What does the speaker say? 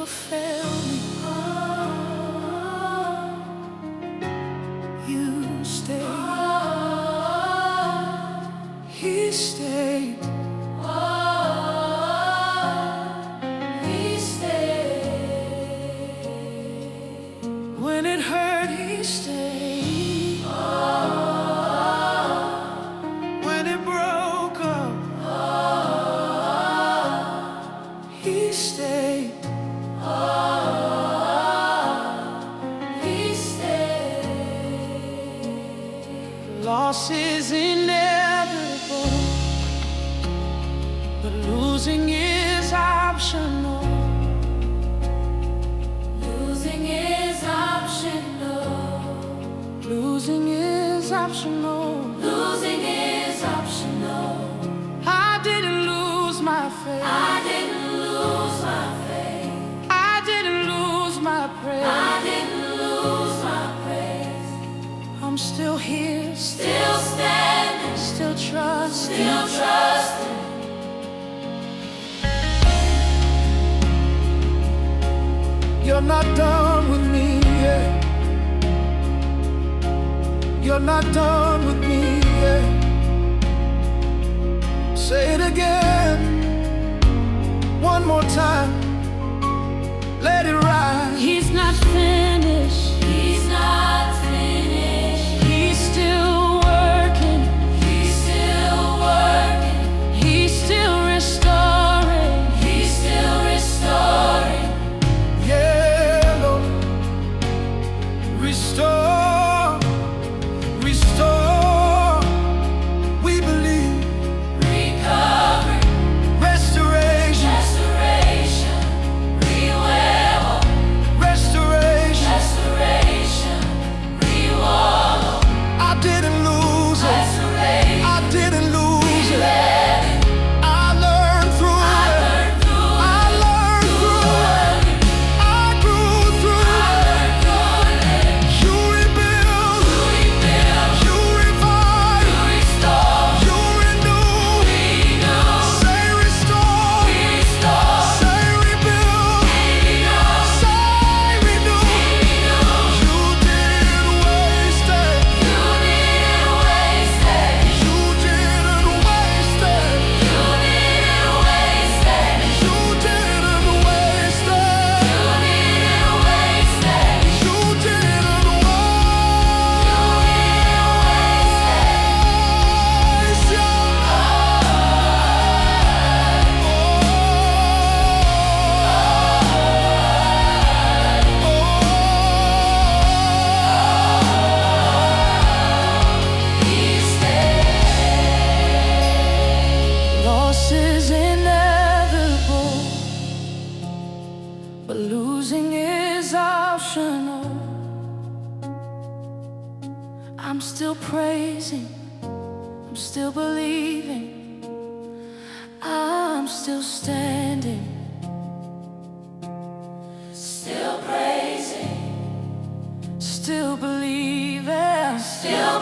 never failed me. You stayed. He stayed. He stayed. When it hurt, he stayed. When it broke up, he stayed. He stayed. Loss is inevitable, but losing is optional. Losing is optional. Losing is optional. Losing is optional. I didn't lose my faith. I didn't lose my faith. I didn't lose my praise. I didn't lose my praise. I'm still here, still standing, still trusting, still trusting. You're not done with me yet. You're not done with me yet. Say it again, one more time. Let it rise. He's not finished. He's not finished. He's still working. He's still working. He's still restoring. He's still restoring. Yeah, Lord. Restore, restore. We believe. Recovery, restoration, restoration, renewal, restoration, restoration, renewal. I didn't lose it. I didn't lose it. I learned through it. I learned through it. I grew through it. You rebuild. You revive. You renew. Say restore. Say rebuild. Say renew. You didn't waste it. You didn't waste it. You didn't waste it. You didn't waste it. You didn't waste it. You didn't waste it. You didn't waste it. Loss is inevitable, but losing is optional. I'm still praising, I'm still believing, I'm still standing. Still praising, still believing, still